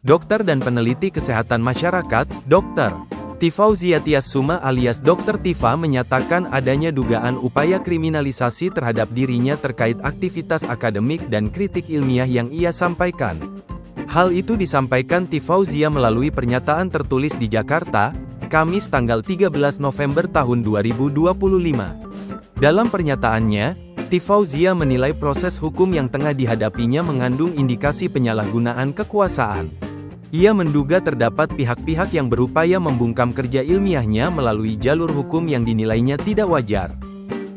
Dokter dan peneliti kesehatan masyarakat, Dr. Tifauzia Tiassuma alias Dr. Tifa menyatakan adanya dugaan upaya kriminalisasi terhadap dirinya terkait aktivitas akademik dan kritik ilmiah yang ia sampaikan. Hal itu disampaikan Tifauzia melalui pernyataan tertulis di Jakarta, Kamis tanggal 13 November tahun 2025. Dalam pernyataannya, Tifauzia menilai proses hukum yang tengah dihadapinya mengandung indikasi penyalahgunaan kekuasaan. Ia menduga terdapat pihak-pihak yang berupaya membungkam kerja ilmiahnya melalui jalur hukum yang dinilainya tidak wajar.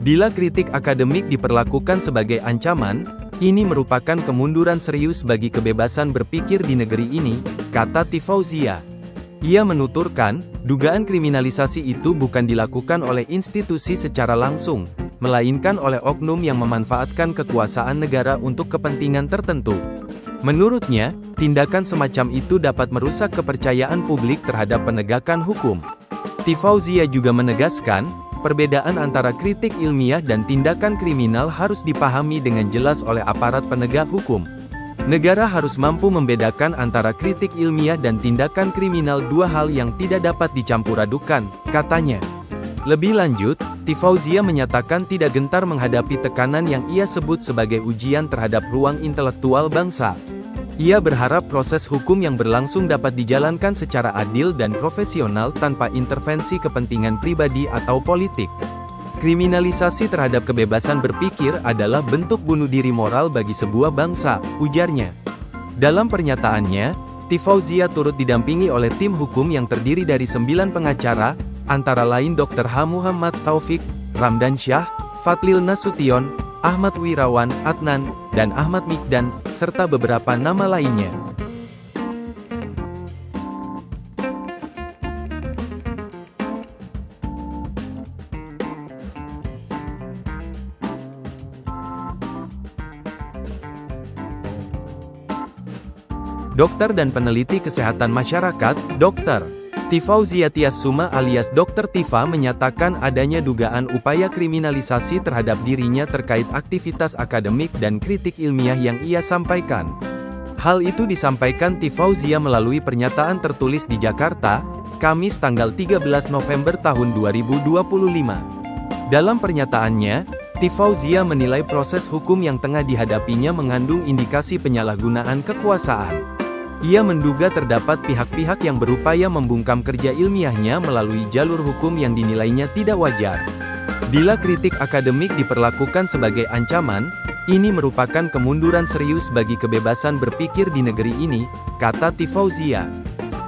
Bila kritik akademik diperlakukan sebagai ancaman, ini merupakan kemunduran serius bagi kebebasan berpikir di negeri ini, kata Tifauzia. Ia menuturkan, dugaan kriminalisasi itu bukan dilakukan oleh institusi secara langsung, melainkan oleh oknum yang memanfaatkan kekuasaan negara untuk kepentingan tertentu. Menurutnya, tindakan semacam itu dapat merusak kepercayaan publik terhadap penegakan hukum. Tifauzia juga menegaskan, perbedaan antara kritik ilmiah dan tindakan kriminal harus dipahami dengan jelas oleh aparat penegak hukum. Negara harus mampu membedakan antara kritik ilmiah dan tindakan kriminal, dua hal yang tidak dapat dicampur-adukan, katanya. Lebih lanjut, Tifauzia menyatakan tidak gentar menghadapi tekanan yang ia sebut sebagai ujian terhadap ruang intelektual bangsa. Ia berharap proses hukum yang berlangsung dapat dijalankan secara adil dan profesional tanpa intervensi kepentingan pribadi atau politik. Kriminalisasi terhadap kebebasan berpikir adalah bentuk bunuh diri moral bagi sebuah bangsa, ujarnya. Dalam pernyataannya, Tifauzia turut didampingi oleh tim hukum yang terdiri dari 9 pengacara, antara lain Dr. H. Muhammad Taufik, Ramdan Syah, Fadlil Nasution, Ahmad Wirawan, Adnan, dan Ahmad Mikdan, serta beberapa nama lainnya. Dokter dan peneliti kesehatan masyarakat, Dr. Tifauzia Tiassuma alias Dr. Tifa menyatakan adanya dugaan upaya kriminalisasi terhadap dirinya terkait aktivitas akademik dan kritik ilmiah yang ia sampaikan. Hal itu disampaikan Tifauzia melalui pernyataan tertulis di Jakarta, Kamis tanggal 13 November tahun 2025. Dalam pernyataannya, Tifauzia menilai proses hukum yang tengah dihadapinya mengandung indikasi penyalahgunaan kekuasaan. Ia menduga terdapat pihak-pihak yang berupaya membungkam kerja ilmiahnya melalui jalur hukum yang dinilainya tidak wajar. Bila kritik akademik diperlakukan sebagai ancaman, ini merupakan kemunduran serius bagi kebebasan berpikir di negeri ini, kata Tifauzia.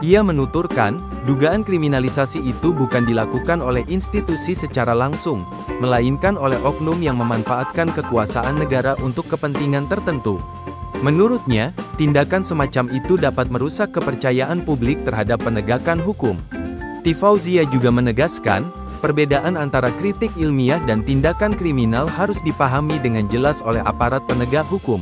Ia menuturkan, dugaan kriminalisasi itu bukan dilakukan oleh institusi secara langsung, melainkan oleh oknum yang memanfaatkan kekuasaan negara untuk kepentingan tertentu. Menurutnya, tindakan semacam itu dapat merusak kepercayaan publik terhadap penegakan hukum. Tifauzia juga menegaskan, perbedaan antara kritik ilmiah dan tindakan kriminal harus dipahami dengan jelas oleh aparat penegak hukum.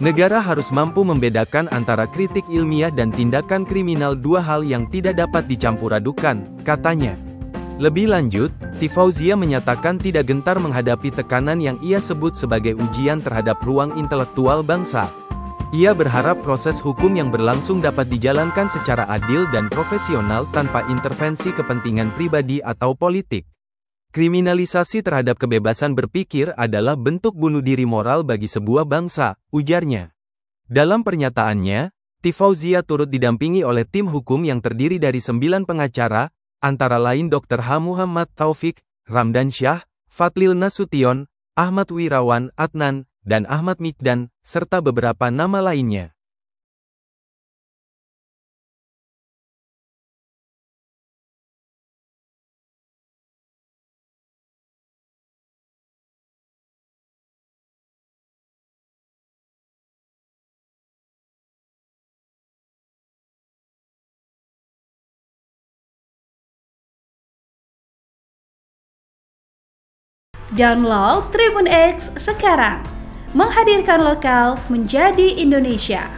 Negara harus mampu membedakan antara kritik ilmiah dan tindakan kriminal, dua hal yang tidak dapat dicampur-adukan, katanya. Lebih lanjut, Tifauzia menyatakan tidak gentar menghadapi tekanan yang ia sebut sebagai ujian terhadap ruang intelektual bangsa. Ia berharap proses hukum yang berlangsung dapat dijalankan secara adil dan profesional tanpa intervensi kepentingan pribadi atau politik. Kriminalisasi terhadap kebebasan berpikir adalah bentuk bunuh diri moral bagi sebuah bangsa, ujarnya. Dalam pernyataannya, Tifauzia turut didampingi oleh tim hukum yang terdiri dari 9 pengacara, antara lain Dr. H. Muhammad Taufik, Ramdan Syah, Fadlil Nasution, Ahmad Wirawan, Adnan, dan Ahmad Mikdan, serta beberapa nama lainnya. Download Tribun X sekarang, menghadirkan lokal menjadi Indonesia.